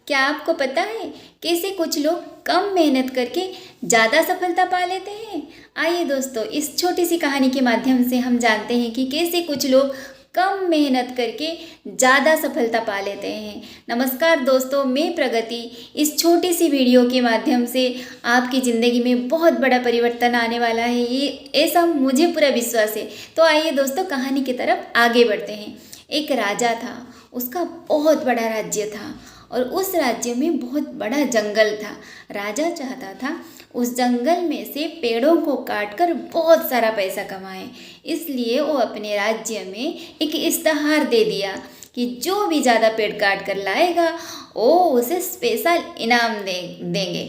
क्या आपको पता है कैसे कुछ लोग कम मेहनत करके ज़्यादा सफलता पा लेते हैं? आइए दोस्तों, इस छोटी सी कहानी के माध्यम से हम जानते हैं कि कैसे कुछ लोग कम मेहनत करके ज़्यादा सफलता पा लेते हैं। नमस्कार दोस्तों, मैं प्रगति इस छोटी सी वीडियो के माध्यम से आपकी ज़िंदगी में बहुत बड़ा परिवर्तन आने वाला है, ये ऐसा मुझे पूरा विश्वास है। तो आइए दोस्तों, कहानी की तरफ आगे बढ़ते हैं। एक राजा था, उसका बहुत बड़ा राज्य था और उस राज्य में बहुत बड़ा जंगल था। राजा चाहता था उस जंगल में से पेड़ों को काटकर बहुत सारा पैसा कमाए, इसलिए वो अपने राज्य में एक इश्तहार दे दिया कि जो भी ज़्यादा पेड़ काट कर लाएगा वो उसे स्पेशल इनाम देंगे।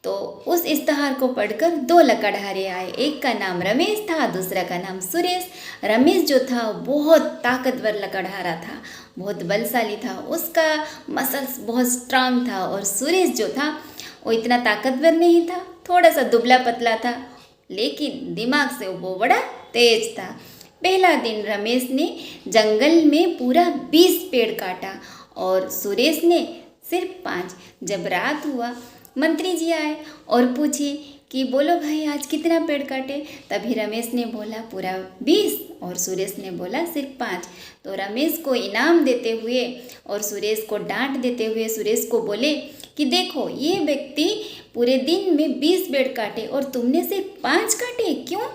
तो उस इश्तहार को पढ़कर दो लकड़हारे आए, एक का नाम रमेश था, दूसरा का नाम सुरेश। रमेश जो था बहुत ताकतवर लकड़हारा था, बहुत बलशाली था, उसका मसल्स बहुत स्ट्रांग था। और सुरेश जो था वो इतना ताकतवर नहीं था, थोड़ा सा दुबला पतला था, लेकिन दिमाग से वो बड़ा तेज था। पहला दिन रमेश ने जंगल में पूरा 20 पेड़ काटा और सुरेश ने सिर्फ 5। जब रात हुआ, मंत्री जी आए और पूछे कि बोलो भाई, आज कितना पेड़ काटे? तभी रमेश ने बोला पूरा 20 और सुरेश ने बोला सिर्फ 5। तो रमेश को इनाम देते हुए और सुरेश को डांट देते हुए सुरेश को बोले कि देखो, ये व्यक्ति पूरे दिन में 20 पेड़ काटे और तुमने सिर्फ 5 काटे, क्यों?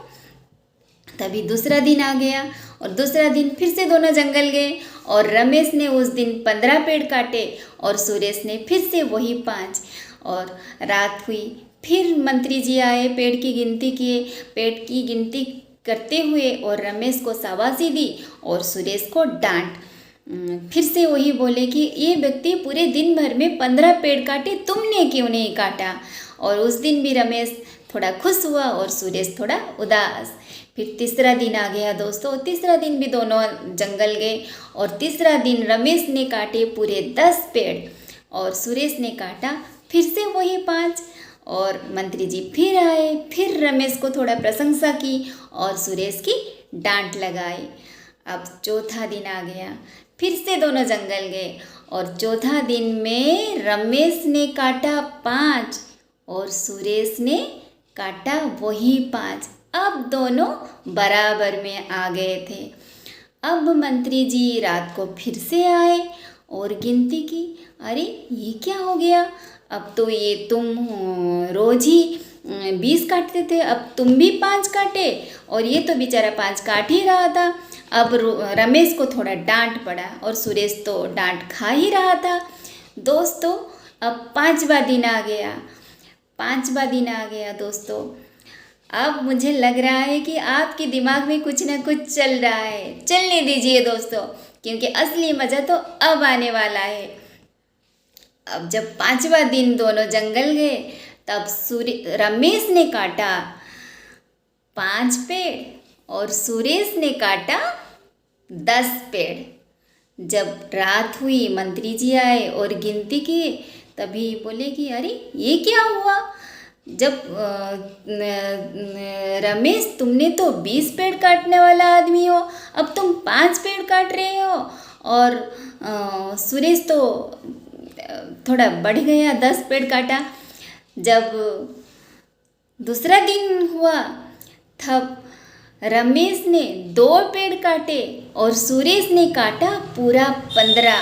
तभी दूसरा दिन आ गया और दूसरा दिन फिर से दोनों जंगल गए और रमेश ने उस दिन 15 पेड़ काटे और सुरेश ने फिर से वही 5। और रात हुई, फिर मंत्री जी आए, पेड़ की गिनती किए, पेड़ की गिनती करते हुए और रमेश को शाबाशी दी और सुरेश को डांट। फिर से वही बोले कि ये व्यक्ति पूरे दिन भर में 15 पेड़ काटे, तुमने क्यों नहीं काटा? और उस दिन भी रमेश थोड़ा खुश हुआ और सुरेश थोड़ा उदास। फिर तीसरा दिन आ गया दोस्तों, तीसरा दिन भी दोनों जंगल गए और तीसरा दिन रमेश ने काटे पूरे 10 पेड़ और सुरेश ने काटा फिर से वही 5। और मंत्री जी फिर आए, फिर रमेश को थोड़ा प्रशंसा की और सुरेश की डांट लगाई। अब चौथा दिन आ गया, फिर से दोनों जंगल गए और चौथा दिन में रमेश ने काटा 5 और सुरेश ने काटा वही 5। अब दोनों बराबर में आ गए थे। अब मंत्री जी रात को फिर से आए और गिनती की। अरे ये क्या हो गया? अब तो ये तुम रोज ही 20 काटते थे, अब तुम भी 5 काटे और ये तो बेचारा 5 काट ही रहा था। अब रमेश को थोड़ा डांट पड़ा और सुरेश तो डांट खा ही रहा था। दोस्तों, अब 5वां दिन आ गया, 5वां दिन आ गया दोस्तों। अब मुझे लग रहा है कि आपके दिमाग में कुछ ना कुछ चल रहा है। चलने दीजिए दोस्तों, क्योंकि असली मज़ा तो अब आने वाला है। अब जब 5वां दिन दोनों जंगल गए, तब रमेश ने काटा 5 पेड़ और सुरेश ने काटा 10 पेड़। जब रात हुई, मंत्री जी आए और गिनती किए, तभी बोले कि अरे ये क्या हुआ? जब रमेश, तुमने तो 20 पेड़ काटने वाला आदमी हो, अब तुम 5 पेड़ काट रहे हो। और सुरेश तो थोड़ा बढ़ गया, 10 पेड़ काटा। जब दूसरा दिन हुआ, तब रमेश ने 2 पेड़ काटे और सुरेश ने काटा पूरा 15।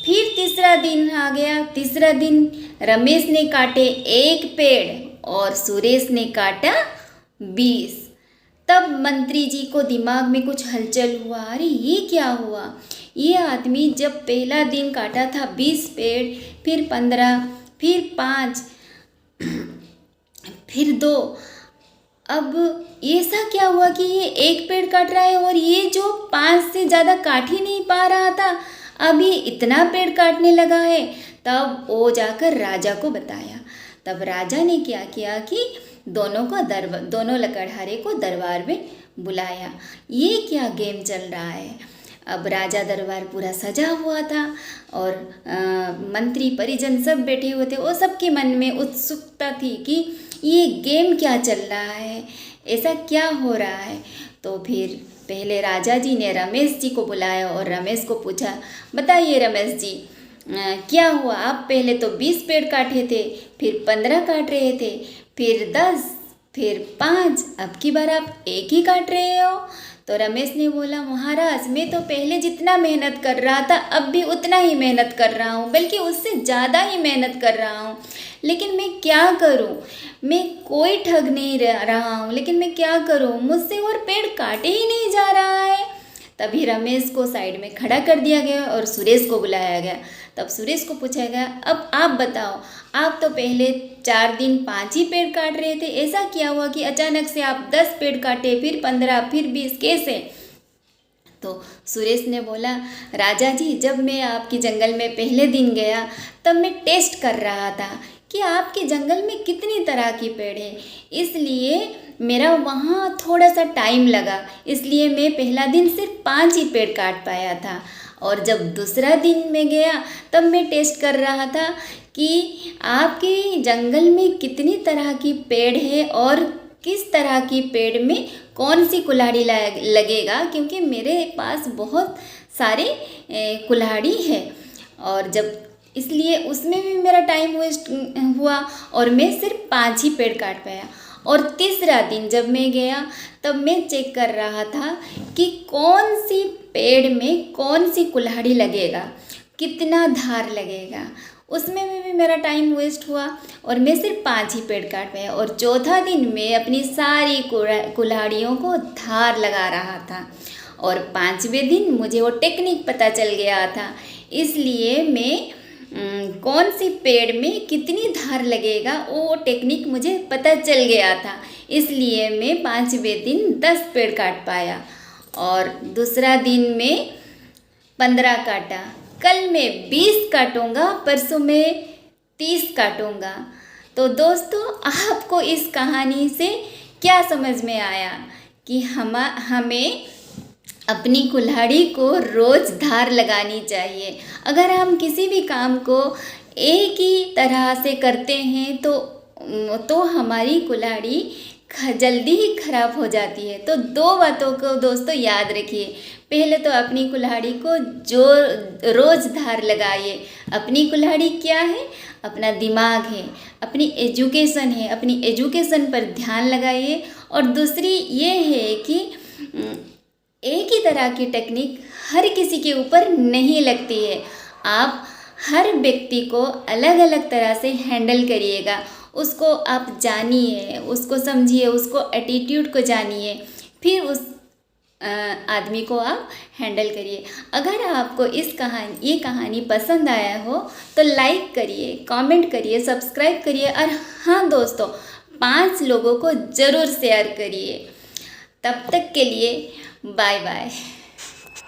फिर तीसरा दिन आ गया, तीसरा दिन रमेश ने काटे 1 पेड़ और सुरेश ने काटा 20। तब मंत्री जी को दिमाग में कुछ हलचल हुआ। अरे ये क्या हुआ? ये आदमी जब पहला दिन काटा था 20 पेड़, फिर 15, फिर 5, फिर 2, अब ऐसा क्या हुआ कि ये 1 पेड़ काट रहा है और ये जो 5 से ज़्यादा काट ही नहीं पा रहा था, अभी इतना पेड़ काटने लगा है। तब वो जाकर राजा को बताया। तब राजा ने क्या किया कि दोनों लकड़हारे को दरबार में बुलाया। ये क्या गेम चल रहा है? अब राजा दरबार पूरा सजा हुआ था और मंत्री परिजन सब बैठे हुए थे। वो सबके मन में उत्सुकता थी कि ये गेम क्या चल रहा है, ऐसा क्या हो रहा है। तो फिर पहले राजा जी ने रमेश जी को बुलाया और रमेश को पूछा, बताइए रमेश जी, क्या हुआ, आप पहले तो 20 पेड़ काटे थे, फिर 15 काट रहे थे, फिर 10, फिर 5, अब की बार आप एक ही काट रहे हो। तो रमेश ने बोला, महाराज मैं तो पहले जितना मेहनत कर रहा था अब भी उतना ही मेहनत कर रहा हूँ, बल्कि उससे ज़्यादा ही मेहनत कर रहा हूँ, लेकिन मैं क्या करूँ, मैं कोई ठग नहीं रहा हूँ, लेकिन मैं क्या करूँ, मुझसे और पेड़ काटे ही नहीं जा रहा है। तभी रमेश को साइड में खड़ा कर दिया गया और सुरेश को बुलाया गया। तब सुरेश को पूछा गया, अब आप बताओ, आप तो पहले 4 दिन 5 ही पेड़ काट रहे थे, ऐसा क्या हुआ कि अचानक से आप 10 पेड़ काटे, फिर 15, फिर 20, कैसे? तो सुरेश ने बोला, राजा जी जब मैं आपके जंगल में पहले दिन गया तब मैं टेस्ट कर रहा था कि आपके जंगल में कितनी तरह की पेड़ है, इसलिए मेरा वहाँ थोड़ा सा टाइम लगा, इसलिए मैं पहला दिन सिर्फ 5 ही पेड़ काट पाया था। और जब दूसरा दिन में गया तब मैं टेस्ट कर रहा था कि आपके जंगल में कितनी तरह की पेड़ है और किस तरह की पेड़ में कौन सी कुल्हाड़ी लगेगा, क्योंकि मेरे पास बहुत सारे कुल्हाड़ी है। और जब इसलिए उसमें भी मेरा टाइम वेस्ट हुआ और मैं सिर्फ 5 ही पेड़ काट पाया। और तीसरा दिन जब मैं गया तब मैं चेक कर रहा था कि कौन सी पेड़ में कौन सी कुल्हाड़ी लगेगा, कितना धार लगेगा, उसमें भी मेरा टाइम वेस्ट हुआ और मैं सिर्फ 5 ही पेड़ काट पाया। और चौथा दिन मैं अपनी सारी कुल्हाड़ियों को धार लगा रहा था और 5वें दिन मुझे वो टेक्निक पता चल गया था, इसलिए मैं कौन सी पेड़ में कितनी धार लगेगा वो टेक्निक मुझे पता चल गया था, इसलिए मैं 5वें दिन 10 पेड़ काट पाया और दूसरा दिन में 15 काटा। कल मैं 20 काटूंगा, परसों मैं 30 काटूंगा। तो दोस्तों, आपको इस कहानी से क्या समझ में आया कि हमें अपनी कुल्हाड़ी को रोज़ धार लगानी चाहिए। अगर हम किसी भी काम को एक ही तरह से करते हैं तो हमारी कुल्हाड़ी जल्दी ही खराब हो जाती है। तो 2 बातों को दोस्तों याद रखिए। पहले तो अपनी कुल्हाड़ी को जो रोज़ धार लगाइए। अपनी कुल्हाड़ी क्या है? अपना दिमाग है, अपनी एजुकेशन है, अपनी एजुकेशन पर ध्यान लगाइए। और दूसरी ये है कि एक ही तरह की टेक्निक हर किसी के ऊपर नहीं लगती है। आप हर व्यक्ति को अलग अलग तरह से हैंडल करिएगा, उसको आप जानिए, उसको समझिए, उसको एटीट्यूड को जानिए, फिर उस आदमी को आप हैंडल करिए। अगर आपको ये कहानी पसंद आया हो तो लाइक करिए, कमेंट करिए, सब्सक्राइब करिए और हाँ दोस्तों, 5 लोगों को ज़रूर शेयर करिए। तब तक के लिए बाय बाय।